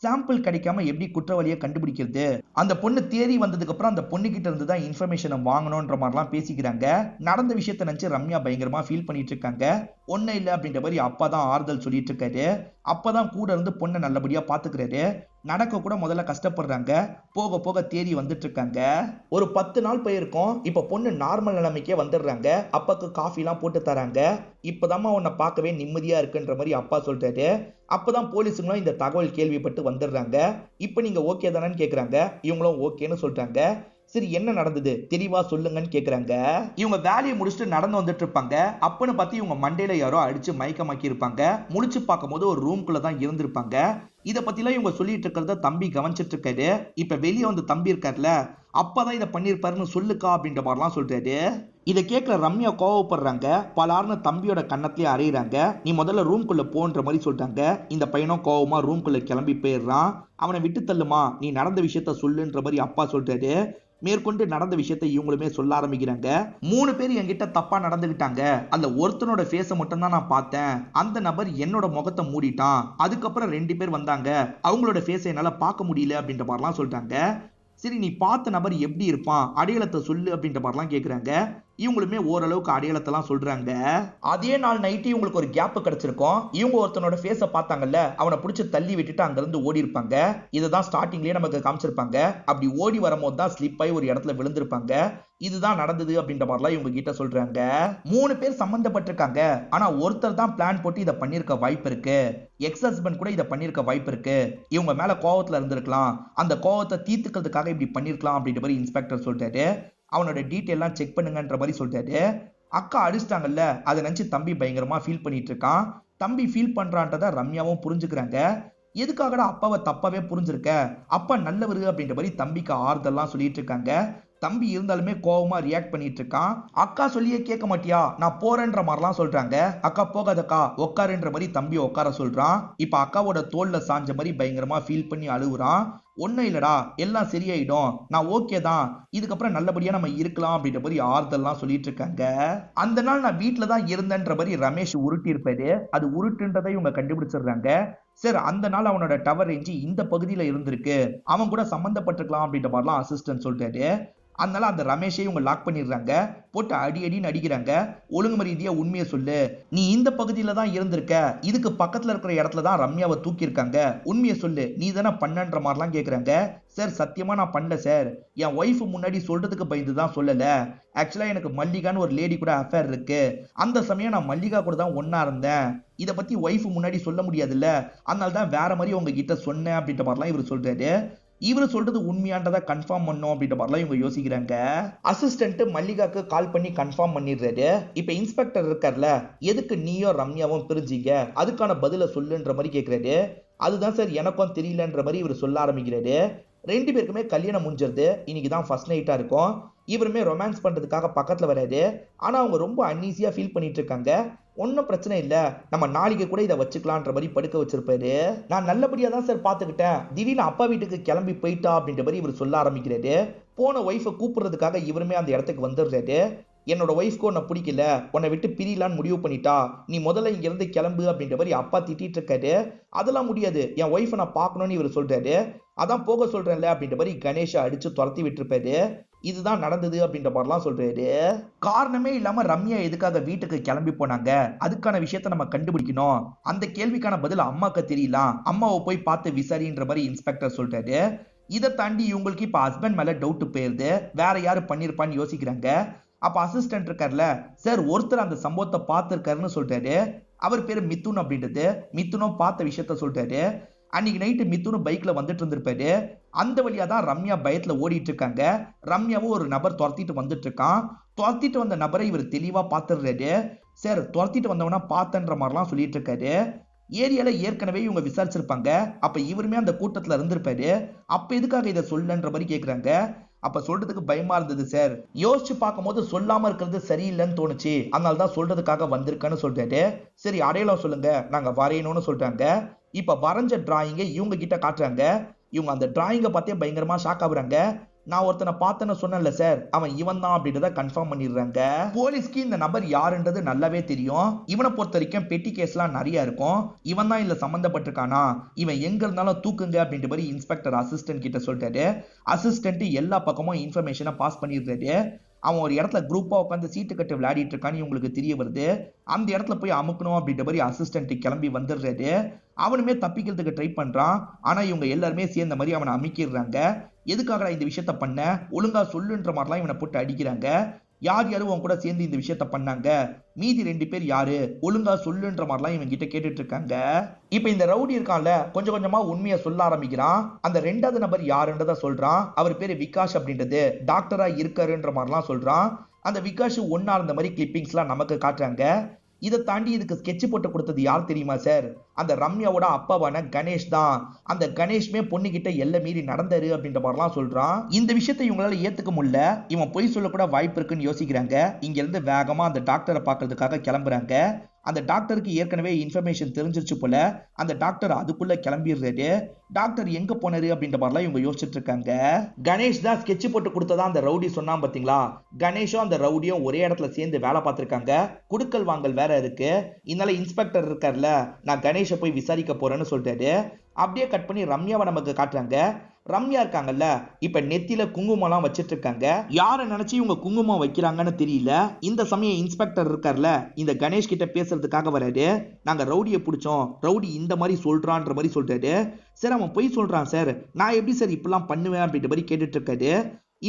சாம்பிள் கிடைக்காம எப்படி குற்றவாளியை கண்டுபிடிக்கிறது? அந்த பொண்ணு தேறி வந்ததுக்கு அப்புறம் அந்த பொண்ணு கிட்ட இருந்து தான் இன்ஃபர்மேஷனை வாங்கணும்ன்ற மாதிரிலாம் பேசிக்கிறாங்க. நடந்த விஷயத்தை நினைச்சு ரம்யா பயங்கரமா ஃபீல் பண்ணிட்டு இருக்காங்க. ஒன்னும் இல்லை அப்படின்ற மாதிரி அப்பா தான் ஆறுதல் சொல்லிட்டு இருக்காரு. அப்பதான் கூட இருந்து பொண்ணை நல்லபடியா பாத்துக்கிறாரு. நடக்க கூட முதல்ல கஷ்டப்படுறாங்க. போக போக தேறி வந்துட்டு இருக்காங்க. ஒரு 10 நாள் போயிருக்கும். இப்ப பொண்ணு நார்மல் நிலைமைக்கே வந்துடுறாங்க. அப்பாக்கு காஃபி எல்லாம் போட்டு தராங்க. இப்பதாம்மா உன்னை பார்க்கவே நிம்மதியா இருக்குன்ற மாதிரி அப்பா சொல்றாரு. அப்பதான் போலீஸுங்களும் இந்த தகவல் கேள்விப்பட்டு வந்துடுறாங்க. இப்ப நீங்க ஓகே தானேன்னு கேக்குறாங்க. இவங்களும் ஓகேன்னு சொல்றாங்க. சரி என்ன நடந்தது தெளிவா சொல்லுங்கன்னு கேக்குறாங்க. இவங்க வேலையை முடிச்சுட்டு நடந்து வந்துட்டு இருப்பாங்க. அப்பன்னு பார்த்து இவங்க மண்டையில யாரோ அடிச்சு மயக்கமாக்கி இருப்பாங்க. முழிச்சு பார்க்கும் போது ஒரு ரூம்குள்ள தான் இருந்திருப்பாங்க. இத பத்திலாம் இவங்க சொல்லிட்டு இருக்கிறத தம்பி கவனிச்சிட்டு இருக்காரு. இப்ப வெளியே வந்து தம்பி இருக்காருல, அப்பதான் இதை பண்ணிருப்பாருன்னு சொல்லுக்கா அப்படின்ற மாதிரிலாம் சொல்றாரு. இதை கேட்கிற ரம்யா கோவப்படுறாங்க. பலார்னு தம்பியோட கண்ணத்திலேயே அறையிறாங்க. நீ முதல்ல ரூம்குள்ள போன்ற மாதிரி சொல்றாங்க. இந்த பையனும் கோவமா ரூம்குள்ள கிளம்பி போயிடுறான். அவனை விட்டு தள்ளுமா, நீ நடந்த விஷயத்த சொல்லுன்ற மாதிரி அப்பா சொல்றாரு. மேற்கொண்டு நடந்த விஷயத்தை இவங்களுமே சொல்ல ஆரம்பிக்கிறாங்க. 3 பேர் என்கிட்ட தப்பா நடந்துகிட்டாங்க. அந்த ஒருத்தனோட ஃபேஸை மட்டும் தான் நான் பார்த்தேன். அந்த நபர் என்னோட முகத்தை மூடிட்டான். அதுக்கப்புறம் 2 பேர் வந்தாங்க. அவங்களோட ஃபேஸை என்னால பார்க்க முடியல அப்படின்ற மாதிரிலாம் சொல்றாங்க. சரி நீ பார்த்த நபர் எப்படி இருப்பான், அடையாளத்தை சொல்லு அப்படின்ற மாதிரிலாம் கேட்குறாங்க. இவங்களுமே ஓரளவுக்கு அடையாளத்தெல்லாம் சொல்றாங்க. அதே நாள் நைட்டு இவங்களுக்கு ஒரு கேப் கிடைச்சிருக்கும். இவங்க ஒருத்தனோட ஃபேஸை பார்த்தாங்கல்ல, அவனை பிடிச்சி தள்ளி விட்டுட்டு அங்கிருந்து ஓடி இருப்பாங்க. இதுதான் ஸ்டார்டிங்லேயே நமக்கு காமிச்சிருப்பாங்க. அப்படி ஓடி வரும்போது தான் ஸ்லிப் ஆகி ஒரு இடத்துல விழுந்திருப்பாங்க. இதுதான் நடந்தது அப்படின்ற மாதிரிலாம் இவங்க கிட்ட சொல்றாங்க. 3 பேர் சம்பந்தப்பட்டிருக்காங்க. ஆனா ஒருத்தர் தான் பிளான் போட்டு இதை பண்ணிருக்க வாய்ப்பு இருக்கு. எக்ஸ் ஹஸ்பண்ட் கூட இதை பண்ணிருக்க வாய்ப்பு இருக்கு. இவங்க மேல கோவத்துல இருந்திருக்கலாம். அந்த கோவத்தை தீர்த்துக்கிறதுக்காக இப்படி பண்ணிருக்கலாம் அப்படின்ற மாதிரி இன்ஸ்பெக்டர் சொல்றாரு. அவனோட டீட்டெயிலாம் செக் பண்ணுங்கன்ற மாதிரி சொல்றாரு. அக்கா அடிச்சிட்டாங்கல்ல, அதை நினைச்சு தம்பி பயங்கரமா ஃபீல் பண்ணிட்டு இருக்கான். தம்பி ஃபீல் பண்றான்றத ரம்யாவும் புரிஞ்சுக்கிறாங்க. எதுக்காகடா அப்பாவை தப்பாவே புரிஞ்சிருக்க, அப்பா நல்லவரு அப்படின்ற மாதிரி தம்பிக்கு ஆறுதல்லாம் சொல்லிட்டு இருக்காங்க. தம்பி இருந்தாலுமே கோவமா ரியாக்ட் பண்ணிட்டு இருக்கான். அக்கா சொல்லியே கேட்க மாட்டியா, நான் போறேன்ற மாதிரிலாம் சொல்றாங்க. அக்கா போகாதக்கா உட்காருன்ற மாதிரி தம்பி உட்கார சொல்றான். இப்ப அக்காவோட தோல்ல சாஞ்ச மாதிரி பயங்கரமா ஃபீல் பண்ணி அழுகுறான். ஒன்னும் இல்லடா, எல்லாம் சரியாயிடும், நான் ஓகே தான், இதுக்கப்புறம் நல்லபடியா நம்ம இருக்கலாம் அப்படின்ற மாதிரி ஆறுதல்லாம் சொல்லிட்டு இருக்காங்க. அந்த நாள் நான் வீட்டுல தான் இருந்தேன்ற மாதிரி ரமேஷ் உருட்டி இருப்பாரு. அது உருட்டுன்றதை இவங்க கண்டுபிடிச்சிடுறாங்க. சார் அந்த நாள் அவனோட டவர் ரேஞ்சு இந்த பகுதியில இருந்திருக்கு, அவன் கூட சம்பந்தப்பட்டிருக்கலாம் அப்படின்ற மாதிரிலாம் அசிஸ்டன்ட் சொல்றாரு. அதனால அந்த ரமேஷை இவங்க லாக் பண்ணிடுறாங்க. போட்டு அடி அடின்னு அடிக்கிறாங்க. ஒழுங்கு ரீதியா உண்மையை சொல்லு, நீ இந்த பகுதியில தான் இருந்திருக்க, இதுக்கு பக்கத்துல இருக்கிற இடத்துல தான் ரம்யாவை தூக்கி இருக்காங்க, உண்மையை சொல்லு, நீ தானே பண்ணன்ற மாதிரிலாம் கேட்குறாங்க. சார் சத்தியமா நான் பண்ணல சார், என் ஒய்ஃப் முன்னாடி சொல்றதுக்கு பயந்து தான் சொல்லல. ஆக்சுவலா எனக்கு மல்லிகான்னு ஒரு லேடி கூட அஃபேர் இருக்கு. அந்த சமயம் நான் மல்லிகா கூட தான் ஒன்னா இருந்தேன். இதை பத்தி ஒய்ஃப் முன்னாடி சொல்ல முடியாதுல்ல, அதனால தான் வேற மாதிரி உங்ககிட்ட சொன்னேன் அப்படின்ற மாதிரிலாம் இவர் சொல்றாரு. இவர் சொல்றது உண்மையானதை கன்ஃபார்ம் பண்ணும் அப்படின்ற மாதிரிலாம் இவங்க யோசிக்கிறாங்க. அசிஸ்டன்ட் மல்லிகாக்கு கால் பண்ணி கன்ஃபார்ம் பண்ணிடுறாரு. இப்ப இன்ஸ்பெக்டர் இருக்கார்ல, எதுக்கு நீயோ ரம்யாவும் பிரிஞ்சீங்க, அதுக்கான பதில சொல்லுன்ற மாதிரி கேட்கிறாரு. அதுதான் சார் எனக்கும் தெரியலன்ற மாதிரி இவர் சொல்ல ஆரம்பிக்கிறாரு. 2 பேருக்குமே கல்யாணம் முடிஞ்சிருது. இன்னைக்கு தான் ஃபர்ஸ்ட் நைட்டா இருக்கும். இவருமே ரொமான்ஸ் பண்றதுக்காக பக்கத்துல வராது. ஆனா அவங்க ரொம்ப அன்ஈஸியா ஃபீல் பண்ணிட்டு இருக்காங்க. ஒன்னும் பிரச்சனை இல்ல, நம்ம நாளைக்கு கூட இதை வச்சுக்கலான்ற மாதிரி படுக்க வச்சிருப்பாரு. நான் நல்லபடியா தான் சார் பாத்துக்கிட்டேன், திடீர்னு அப்பா வீட்டுக்கு கிளம்பி போயிட்டா அப்படின்ற மாதிரி இவர் சொல்ல ஆரம்பிக்கிறாரு. போன ஒய்ஃபை கூப்பிடுறதுக்காக இவருமே அந்த இடத்துக்கு வந்துடுறாரு. என்னோட ஒய்ஃப்க்கு உன்னை பிடிக்கல, உன்னை விட்டு பிரியலான்னு முடிவு பண்ணிட்டா, நீ முதல்ல இங்க இருந்து கிளம்பு அப்படின்ற மாதிரி அப்பா திட்டிட்டு இருக்காரு. அதெல்லாம் முடியாது, என் ஒய்ஃபை நான் பார்க்கணும்னு இவர் சொல்றாரு. அதான் போக சொல்றேன்ல அப்படின்ற மாதிரி கணேஷை அடிச்சு துரத்தி விட்டுருப்பாரு. இதுதான் நடந்தது அப்படின்ற மாதிரிலாம் சொல்றாரு. காரணமே இல்லாம ரம்யா எதுக்காக வீட்டுக்கு கிளம்பி போனாங்க, அதுக்கான விஷயத்த நம்ம கண்டுபிடிக்கணும். அந்த கேள்விக்கான பதில் அம்மாக்கு தெரியல, அம்மாவை போய் பார்த்து விசாரின்ற மாதிரி இன்ஸ்பெக்டர் சொல்றாரு. இதை தாண்டி இவங்களுக்கு இப்ப ஹஸ்பண்ட் மேல டவுட் போயிருது. வேற யாரு பண்ணிருப்பான்னு யோசிக்கிறாங்க. அப்ப அசிஸ்டன்ட் இருக்கார்ல, சார் ஒருத்தர் அந்த சம்பவத்தை பார்த்திருக்காருன்னு சொல்றாரு. அவர் பேரு மிதுன் அப்படின்றது. மிதுனும் பார்த்த விஷயத்த சொல்றாரு. அன்னைக்கு நைட்டு மிதுன் பைக்ல வந்துட்டு இருந்திருப்பாரு. அந்த வழியா தான் ரம்யா பயத்துல ஓடிட்டு இருக்காங்க. ரம்யாவும் ஒரு நபர் துரத்திட்டு வந்துட்டு இருக்கான். துரத்திட்டு வந்த நபரை இவர் தெளிவா பார்த்துடுறாரு. சார் துரத்திட்டு வந்தவனா பார்த்தன்ற மாதிரிலாம் சொல்லிட்டு இருக்காரு. ஏரியால ஏற்கனவே இவங்க விசாரிச்சிருப்பாங்க. அப்ப இவருமே அந்த கூட்டத்துல இருந்திருப்பாரு. அப்ப எதுக்காக இதை சொல்லன்ற மாதிரி கேக்குறாங்க. அப்ப சொல்றதுக்கு பயமா இருந்தது சார், யோசிச்சு பார்க்கும்போது சொல்லாம இருக்கிறது சரியில்லைன்னு தோணுச்சு, அதனாலதான் சொல்றதுக்காக வந்திருக்கேன்னு சொல்றாரு. சரி அடையாளம் சொல்லுங்க, நாங்க வரையணும்னு சொல்றாங்க. இப்ப வரைஞ்ச டிராயிங்க இவங்க கிட்ட காட்டுறாங்க. இவங்க அந்த டிராயிங்கை பார்த்தே பயங்கரமா ஷாக் ஆகுறாங்க. நான் ஒருத்தனை பார்த்தேன்னு சொன்னேன்ல சார், அவன் இவன் தான் அப்படின்றத கன்ஃபார்ம் பண்ணிடுறாங்க. போலீஸ்க்கு இந்த நபர் யாருன்றது நல்லாவே தெரியும். இவனை பொறுத்த வரைக்கும் பெட்டி கேஸ்லாம் நிறைய இருக்கும். இவன் தான் இல்ல சம்பந்தப்பட்டிருக்கானா, இவன் எங்க இருந்தாலும் தூக்குங்க அப்படின்ற மாதிரி இன்ஸ்பெக்டர் அசிஸ்டன்ட் கிட்ட சொல்றாரு. அசிஸ்டன்ட் எல்லா பக்கமும் இன்ஃபர்மேஷனை பாஸ் பண்ணிடுறாரு. அவன் ஒரு இடத்துல குரூப்பா உட்காந்து சீட்டு கட்டு விளையாடிட்டு இருக்கான்னு இவங்களுக்கு தெரிய வருது. அந்த இடத்துல போய் அமுக்கணும் அப்படின்ற மாதிரி அசிஸ்டன்ட் கிளம்பி வந்துடுறாரு. அவனுமே தப்பிக்கிறதுக்கு ட்ரை பண்றான். ஆனா இவங்க எல்லாருமே சேர்ந்த மாதிரி அவனை அமுக்கிடுறாங்க. எதுக்காக இந்த விஷயத்த பண்ண, ஒழுங்கா சொல்லுன்ற மாதிரிலாம் இவனை போட்டு அடிக்கிறாங்க. யார் யாரும் உன் கூட சேர்ந்து இந்த விஷயத்த பண்ணாங்க, மீதி 2 பேர் யாரு, ஒழுங்கா சொல்லுன்ற மாதிரிலாம் இவங்க கிட்ட கேட்டுட்டு இருக்காங்க. இப்ப இந்த ரவுடி இருக்கான்ல, கொஞ்சம் கொஞ்சமா உண்மையை சொல்ல ஆரம்பிக்கிறான். அந்த 2வது நபர் யாருன்றத சொல்றான். அவர் பேரு விகாஷ் அப்படின்றது, டாக்டரா இருக்காருன்ற மாதிரிலாம் சொல்றான். அந்த விகாஷ் ஒன்னா இருந்த மாதிரி கிளிப்பிங்ஸ் எல்லாம் நமக்கு காட்டுறாங்க. இதை தாண்டி இதுக்கு ஸ்கெட்ச் போட்டு கொடுத்தது யார் தெரியுமா சார், அந்த ரம்யாவோட அப்பாவான கணேஷ் தான். அந்த கணேஷ்மே பொண்ணு கிட்ட எல்லை மீறி நடந்தாரு அப்படின்ற மாதிரிலாம் சொல்றான். இந்த விஷயத்தை இவங்களால ஏத்துக்க முடியல. இவன் பொய் சொல்லக்கூட வாய்ப்பு இருக்குன்னு யோசிக்கிறாங்க. இங்க இருந்து வேகமா அந்த டாக்டரை பார்க்கறதுக்காக கிளம்புறாங்க. அந்த டாக்டருக்கு ஏற்கனவே இன்ஃபர்மேஷன் தெரிஞ்சிருச்சு போல. அந்த டாக்டர் அதுக்குள்ள கிளம்பிடுறாரு. டாக்டர் எங்க போனாரு அப்படின்ற மாதிரிலாம் இவங்க யோசிச்சுட்டு இருக்காங்க. கணேஷ் தான் ஸ்கெட்ச் போட்டு கொடுத்ததா அந்த ரவுடி சொன்னான் பாத்தீங்களா. கணேஷும் அந்த ரவுடியும் ஒரே இடத்துல சேர்ந்து வேலை பார்த்திருக்காங்க. குடுக்கல் வாங்கல் வேற இருக்கு. இதனால இன்ஸ்பெக்டர் இருக்கார்ல, நான் கணேஷை போய் விசாரிக்க போறேன்னு சொல்லிட்டாரு. அப்படியே கட் பண்ணி ரம்யாவை நமக்கு காட்டுறாங்க. ரம்யா இருக்காங்கல்ல, இப்ப நெத்தியில குங்குமம் எல்லாம் வச்சிட்டு இருக்காங்க. யாரை நினைச்சு இவங்க குங்குமம் வைக்கிறாங்கன்னு தெரியல. இந்த சமயம் இன்ஸ்பெக்டர் இருக்கார்ல, இந்த கணேஷ் கிட்ட பேசுறதுக்காக வராரு. நாங்க ரவுடியை பிடிச்சோம், ரவுடி இந்த மாதிரி சொல்றான்ற மாதிரி சொல்றாரு. சார் அவன் பொய் சொல்றான் சார், நான் எப்படி சார் இப்பெல்லாம் பண்ணுவேன் அப்படின்ற மாதிரி கேட்டுட்டு இருக்காரு.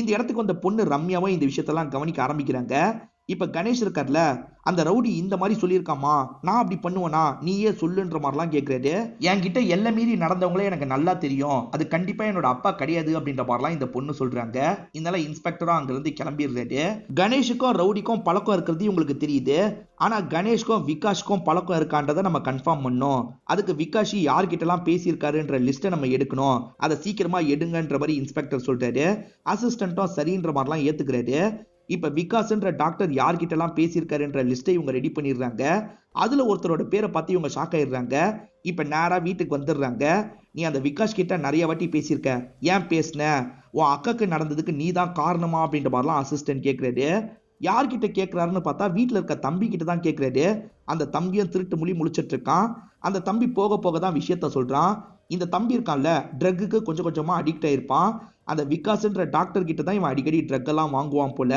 இந்த இடத்துக்கு வந்த பொண்ணு ரம்யாவும் இந்த விஷயத்தெல்லாம் கவனிக்க ஆரம்பிக்கிறாங்க. இப்ப கணேஷ் இருக்கார்ல, அந்த ரவுடி இந்த மாதிரி சொல்லியிருக்காமா, நான் அப்படி பண்ணுவேனா, நீயே சொல்லுன்ற மாதிரிலாம் கேட்கிறாரு. என்கிட்ட எல்லை மீறி நடந்தவங்களே எனக்கு நல்லா தெரியும், அது கண்டிப்பா என்னோட அப்பா கிடையாது அப்படின்ற மாதிரிலாம் இந்த பொண்ணு சொல்றாங்க. இதனால இன்ஸ்பெக்டரும் அங்கிருந்து கிளம்பிடுறாரு. கணேஷுக்கும் ரவுடிக்கும் பழக்கம் இருக்கிறது உங்களுக்கு தெரியுது. ஆனா கணேஷ்க்கும் விகாஷ்க்கும் பழக்கம் இருக்கான்றதை நம்ம கன்ஃபார்ம் பண்ணோம். அதுக்கு விகாஷ் யார்கிட்ட எல்லாம் பேசியிருக்காருன்ற லிஸ்ட்டை நம்ம எடுக்கணும். அதை சீக்கிரமா எடுங்கன்ற மாதிரி இன்ஸ்பெக்டர் சொல்றாரு. அசிஸ்டன்ட்டும் சரின்ற மாதிரிலாம் ஏத்துக்கிறாரு. இப்ப விகாஸ்ன்ற டாக்டர் யார்கிட்ட எல்லாம் பேசியிருக்காருன்ற லிஸ்ட்டை இவங்க ரெடி பண்ணிடுறாங்க. அதுல ஒருத்தரோட பேரை பார்த்து இவங்க ஷாக் ஆயிடுறாங்க. இப்ப நேரா வீட்டுக்கு வந்துடுறாங்க. நீ அந்த விகாஷ் கிட்ட நிறைய வாட்டி பேசியிருக்க, ஏன் பேசின, உன் அக்காக்கு நடந்ததுக்கு நீ தான் காரணமா அப்படின்ற மாதிரிலாம் அசிஸ்டன்ட் கேட்கிறாரு. யார்கிட்ட கேட்கிறாருன்னு பார்த்தா வீட்டுல இருக்க தம்பி கிட்ட தான் கேட்கிறாரு. அந்த தம்பியும் திருட்டு மொழி முழிச்சிட்டு இருக்கான். அந்த தம்பி போக போக தான் விஷயத்த சொல்றான். இந்த தம்பி இருக்கான்ல, ட்ரக்குக்கு கொஞ்சம் கொஞ்சமா அடிக்ட் ஆயிருப்பான். அந்த விகாஸ்ன்ற டாக்டர் கிட்ட தான் இவன் அடிக்கடி ட்ரக் எல்லாம் வாங்குவான் போல.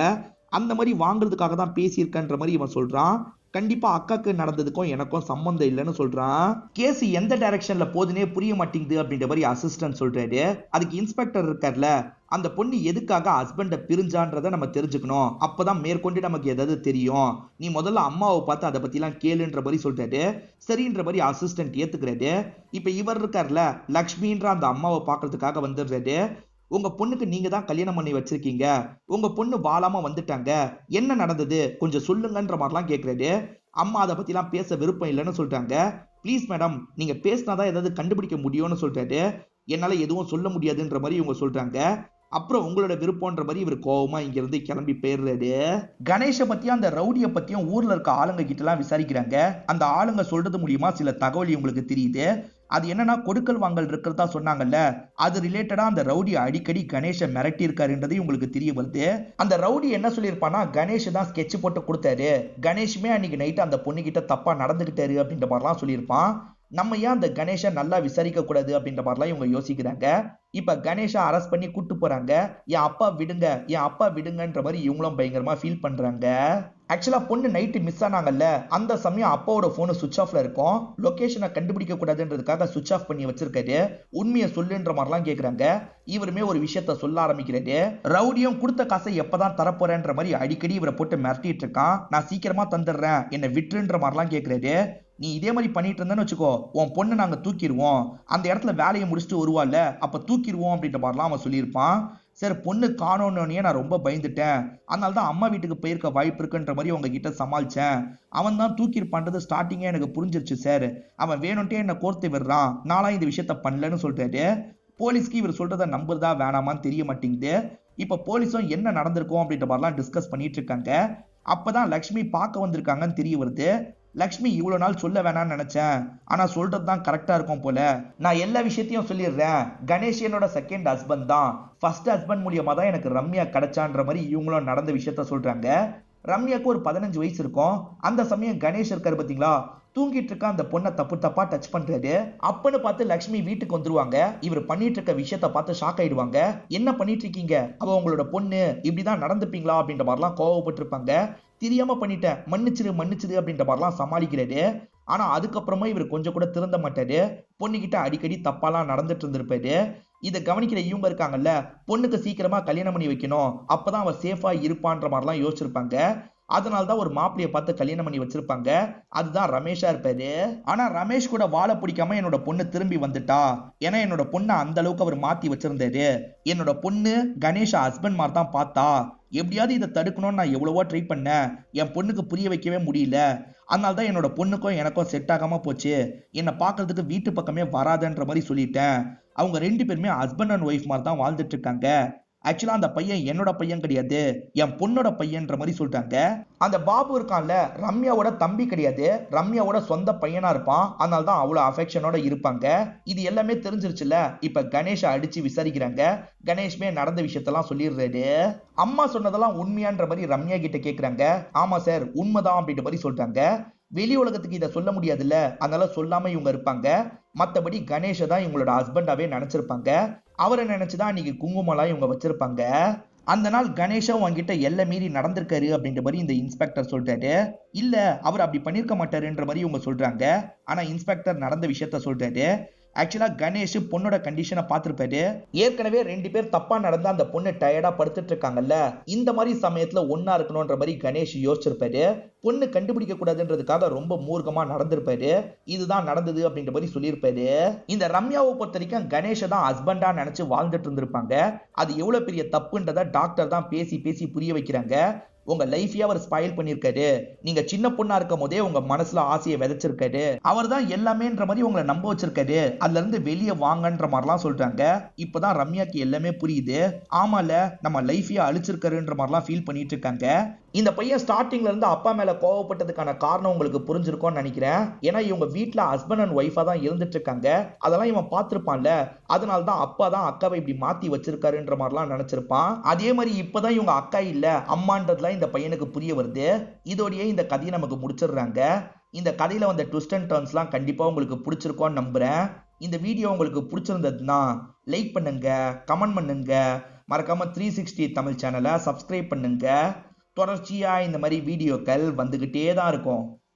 அந்த மாதிரி வாங்குறதுக்காக தான் பேசியிருக்கன்ற மாதிரி இவன் சொல்றான். கண்டிப்பா அக்காக்கு நடந்ததுக்கும் எனக்கும் சம்பந்தம் இல்லைன்னு சொல்றான். கேஸ் எந்த டைரக்ஷன்ல போதுனே புரிய மாட்டேங்குது அப்படின்ற மாதிரி அசிஸ்டன்ட் சொல்றாரு. அதுக்கு இன்ஸ்பெக்டர் இருக்கார்ல, அந்த பொண்ணு எதுக்காக ஹஸ்பண்ட பிரிஞ்சான்றதை நம்ம தெரிஞ்சுக்கணும், அப்பதான் மேற்கொண்டு நமக்கு ஏதாவது தெரியும். நீ முதல்ல அம்மாவை பார்த்து அதை பத்தி எல்லாம் கேளுன்ற மாதிரி சொல்றாரு. சரின்ற மாதிரி அசிஸ்டன்ட் ஏத்துக்கிறாரு. இப்ப இவர் இருக்கார்ல, லக்ஷ்மின்ற அந்த அம்மாவை பாக்குறதுக்காக வந்துடுறாரு. உங்க பொண்ணுக்கு நீங்க தான் கல்யாணம் பண்ணி வச்சிருக்கீங்க, உங்க பொண்ணு வாழாம வந்துட்டாங்க, என்ன நடந்தது கொஞ்சம் சொல்லுங்கன்ற மாதிரிலாம் கேட்கிறாரு. அம்மா அதை பத்தி எல்லாம் பேச விருப்பம் இல்லைன்னு சொல்றாங்க. ப்ளீஸ் மேடம், நீங்க பேசினாதான் ஏதாவது கண்டுபிடிக்க முடியும்னு சொல்றாரு. என்னால எதுவும் சொல்ல முடியாதுன்ற மாதிரி இவங்க சொல்றாங்க. அப்புறம் உங்களோட விருப்பம்ன்ற மாதிரி இவர் கோவமா இங்க இருந்து கிளம்பி போயிடுறாரு. கணேஷை பத்தியும் அந்த ரவுடியை பத்தியும் ஊர்ல இருக்க ஆளுங்க கிட்ட எல்லாம் விசாரிக்கிறாங்க. அந்த ஆளுங்க சொல்றது மூலியமா சில தகவல் இவங்களுக்கு தெரியுது. அது என்னன்னா கொடுக்கல் வாங்கல் இருக்கிறதா சொன்னாங்கல்ல, அது ரிலேட்டடா அந்த ரவுடி அடிக்கடி கணேஷை மிரட்டி இருக்காருன்றது உங்களுக்கு தெரிய வருது. அந்த ரவுடி என்ன சொல்லியிருப்பானா, கணேஷ் தான் ஸ்கெட்ச் போட்டு கொடுத்தாரு, கணேஷுமே அன்னைக்கு நைட்டு அந்த பொண்ணு கிட்ட தப்பா நடந்துகிட்டாரு அப்படின்ற மாதிரிலாம் சொல்லியிருப்பான். நம்ம ஏன் அந்த கணேஷை நல்லா விசாரிக்க கூடாது அப்படின்ற மாதிரிலாம் இவங்க யோசிக்கிறாங்க. இப்ப கணேஷை அரெஸ்ட் பண்ணி கூட்டு போறாங்க. என் அப்பா விடுங்க, என் அப்பா விடுங்கன்ற மாதிரி இவங்களும் பயங்கரமா ஃபீல் பண்றாங்க. ஆக்சுவலா பொண்ணு நைட்டு மிஸ் ஆனாங்கல்ல, அந்த சமயம் அப்பாவோட போன் சுவிட்ச் ஆஃப்ல இருக்கும். லொகேஷனை கண்டுபிடிக்க கூடாதுன்றதுக்காக சுவிட்ச் ஆஃப் பண்ணி வச்சிருக்காரு. உண்மையை சொல்லுன்ற மாதிரிலாம் கேக்குறாங்க. இவருமே ஒரு விஷயத்த சொல்ல ஆரம்பிக்கிறாரு. ரவுடியும் கொடுத்த காசை எப்பதான் தரப்போறேன்ற மாதிரி அடிக்கடி இவரை போட்டு மிரட்டிட்டு இருக்கான். நான் சீக்கிரமா தந்துடுறேன், என்னை விட்டுன்ற மாதிரிலாம் கேக்குறாரு. நீ இதே மாதிரி பண்ணிட்டு இருந்தேன்னு வச்சுக்கோ, உன் பொண்ணு நாங்க தூக்கிடுவோம், அந்த இடத்துல வேலையை முடிச்சுட்டு வருவாள்ல அப்ப தூக்கிடுவோம் அப்படின்ற மாதிரிலாம் அவன் சொல்லியிருப்பான். சார் பொண்ணு காணோன்னே நான் ரொம்ப பயந்துட்டேன், அதனால தான் அம்மா வீட்டுக்கு போயிருக்க வாய்ப்பு இருக்குன்ற மாதிரி உங்ககிட்ட சமாளிச்சேன். அவன் தான் தூக்கியிருப்பான்றது ஸ்டார்டிங்கே எனக்கு புரிஞ்சிருச்சு சார். அவன் வேணும்ட்டே என்னை கோர்த்து விடுறான், நானும் இந்த விஷயத்த பண்ணலன்னு சொல்லிட்டாரு. போலீஸ்க்கு இவர் சொல்றதை நம்புறதா வேணாமான்னு தெரிய மாட்டேங்குது. இப்ப போலீஸும் என்ன நடந்திருக்கும் அப்படின்ற மாதிரிலாம் டிஸ்கஸ் பண்ணிட்டு இருக்காங்க. அப்பதான் லக்ஷ்மி பார்க்க வந்திருக்காங்கன்னு தெரிய வருது. லக்ஷ்மி இவ்வளவு நாள் சொல்ல வேணாம்னு நினைச்சேன், ஆனா சொல்றது தான் கரெக்டா இருக்கும் போல. நான் எல்லா விஷயத்தையும் சொல்லிடுறேன். கணேஷ் என்னோட செகண்ட் ஹஸ்பண்ட் தான், ஃபர்ஸ்ட் ஹஸ்பண்ட் மூலியமா தான் எனக்கு ரம்யா கிடைச்சான்ற மாதிரி இவங்களும் நடந்த விஷயத்த சொல்றாங்க. ரம்யாக்கு ஒரு 15 வயசு இருக்கும். அந்த சமயம் கணேஷ் இருக்காரு பாத்தீங்களா, தூங்கிட்டு இருக்க அந்த பொண்ணை தப்பு தப்பா டச் பண்றாரு. அப்பன்னு பார்த்து லக்ஷ்மி வீட்டுக்கு வந்துருவாங்க. இவர் பண்ணிட்டு இருக்க விஷயத்த பார்த்து ஷாக் ஆயிடுவாங்க. என்ன பண்ணிட்டு இருக்கீங்க, அவ உங்களோட பொண்ணு, இப்படிதான் நடந்துப்பீங்களா அப்படின்ற மாதிரிலாம் கோவப்பட்டு இருப்பாங்க. தெரியாம பண்ணிட்டேன், மன்னிச்சிரு மன்னிச்சிரு அப்படின்ற மாதிரிலாம் சமாளிக்கிறாரு. ஆனா அதுக்கப்புறமா இவர் கொஞ்சம் கூட திருந்த மாட்டாரு. பொண்ணுகிட்ட அடிக்கடி தப்பாலாம் நடந்துட்டு இருந்திருப்பாரு. இதை கவனிக்கிற இவங்க இருக்காங்கல்ல, பொண்ணுக்கு சீக்கிரமா கல்யாணம் பண்ணி வைக்கணும், அப்பதான் அவ சேஃபா இருப்பான்ற மாதிரிலாம் யோசிச்சிருப்பாங்க. அதனால்தான் ஒரு மாப்பிளைய பார்த்து கல்யாணம் பண்ணி வச்சிருப்பாங்க. அதுதான் ரமேஷா இருப்பாரு. ஆனா ரமேஷ் கூட வாழ பிடிக்காம என்னோட பொண்ணு திரும்பி வந்துட்டா. ஏன்னா என்னோட பொண்ணை அந்த அளவுக்கு அவர் மாத்தி வச்சிருந்தாரு. என்னோட பொண்ணு கணேஷ ஹஸ்பண்ட் மாதிரி தான் பார்த்தா. எப்படியாவது இதை தடுக்கணும்னு நான் எவ்வளவோ ட்ரை பண்ணேன், என் பொண்ணுக்கு புரிய வைக்கவே முடியல. அதனால தான் என்னோட பொண்ணுக்கும் எனக்கும் செட் ஆகாம போச்சு. என்னை பார்க்கறதுக்கு வீட்டு பக்கமே வராதுன்ற மாதிரி சொல்லிட்டேன். அவங்க 2 பேருமே ஹஸ்பண்ட் அண்ட் ஒய்ஃப் மாதிரி தான் வாழ்ந்துட்டு இருக்காங்க. ஆக்சுவலா அந்த பையன் என்னோட பையன் கிடையாது, என் பொண்ணோட பையன்ற மாதிரி சொல்லிட்டாங்க. அந்த பாபு இருக்கான்ல, ரம்யாவோட தம்பி கிடையாது, ரம்யாவோட சொந்த பையனா இருப்பான். அதனால தான் அவ்வளவு அஃபெக்ஷனோட இருப்பாங்க. இது எல்லாமே தெரிஞ்சிருச்சுல. இப்ப கணேஷை அடிச்சு விசாரிக்கிறாங்க. கணேஷ்மே நடந்த விஷயத்தெல்லாம் சொல்லிடுறாரு. அம்மா சொன்னதெல்லாம் உண்மையான்ற மாதிரி ரம்யா கிட்ட கேக்குறாங்க. ஆமா சார் உண்மைதான் அப்படின்ற மாதிரி சொல்லிட்டாங்க. வெளி உலகத்துக்கு இதை சொல்ல முடியாதுல்ல, அதனால சொல்லாம இவங்க இருப்பாங்க. மத்தபடி கணேஷை தான் இவங்களோட ஹஸ்பண்டாவே நினைச்சிருப்பாங்க. அவரை நினைச்சுதான் அன்னைக்கு குங்குமம்லாம் இவங்க வச்சிருப்பாங்க. அந்த நாள் கணேஷும் உங்ககிட்ட எல்லை மீறி நடந்திருக்காரு அப்படின்ற மாதிரி இந்த இன்ஸ்பெக்டர் சொல்றாரு. இல்ல அவர் அப்படி பண்ணிருக்க மாட்டாருன்ற மாதிரி இவங்க சொல்றாங்க. ஆனா இன்ஸ்பெக்டர் நடந்த விஷயத்த சொல்றாரு. ஆக்சுவலா கணேஷ் பொண்ணோட கண்டிஷனை பார்த்திருப்பாரு. ஏற்கனவே 2 பேர் தப்பா நடந்த அந்த பொண்ணு டயர்டா படுத்துட்டு இருக்காங்கல்ல, இந்த மாதிரி சமயத்துல ஒன்னா இருக்கணும்ன்ற மாதிரி கணேஷ் யோசிச்சிருப்பாரு. பொண்ணு கண்டுபிடிக்க கூடாதுன்றதுக்காக ரொம்ப மூர்க்கமா நடந்திருப்பாரு. இதுதான் நடந்தது அப்படின்ற மாதிரி சொல்லியிருப்பாரு. இந்த ரம்யாவை பொறுத்த வரைக்கும் கணேஷை தான் ஹஸ்பண்டா நினைச்சு வாழ்ந்துட்டு இருந்திருப்பாங்க. அது எவ்வளவு பெரிய தப்புன்றத டாக்டர் தான் பேசி பேசி புரிய வைக்கிறாங்க. உங்க லைஃபையே அவர் ஸ்பாயில் பண்ணிருக்காரு. நீங்க சின்ன பொண்ணா இருக்கும் போதே உங்க மனசுல ஆசையை விதைச்சிருக்காரு. அவர் தான் எல்லாமேன்ற மாதிரி உங்களை நம்ப வச்சிருக்காரு. அதுல இருந்து வெளியே வாங்கன்ற மாதிரிலாம் சொல்றாங்க. இப்பதான் ரம்யாக்கு எல்லாமே புரியுது. ஆமால நம்ம லைஃபையே அழிச்சிருக்காருன்ற மாதிரிலாம் ஃபீல் பண்ணிட்டு இருக்காங்க. இந்த பையன் ஸ்டார்டிங்ல இருந்து அப்பா மேல கோவப்பட்டதுக்கான காரணம் உங்களுக்கு புரிஞ்சிருக்கும்னு நினைக்கிறேன். ஏன்னா இவங்க வீட்டுல ஹஸ்பண்ட் அண்ட் ஒய்ஃபா தான் இருந்துட்டு இருக்காங்க. அதெல்லாம் இவன் பார்த்திருப்பான்ல, அதனால தான் அப்பா தான் அக்காவை இப்படி மாத்தி வச்சிருக்காருன்ற மாதிரிலாம் நினைச்சிருப்பான். அதே மாதிரி இப்பதான் இவங்க அக்கா இல்ல அம்மான்றதுலாம் இந்த பையனுக்கு புரிய வருது. இதோடயே இந்த கதையை நமக்கு முடிச்சிடுறாங்க. இந்த கதையில வந்த ட்விஸ்ட் அண்ட் டர்ன்ஸ்லாம் கண்டிப்பா உங்களுக்கு பிடிச்சிருக்கும்னு நம்புறேன். இந்த வீடியோ உங்களுக்கு பிடிச்சிருந்ததுன்னா லைக் பண்ணுங்க, கமெண்ட் பண்ணுங்க, மறக்காம 360 தமிழ் சேனலை சப்ஸ்கிரைப் பண்ணுங்க. தொடர்ச்சியா இந்த மாதிரி வீடியோக்கள் வந்துகிட்டே தான் இருக்கும்.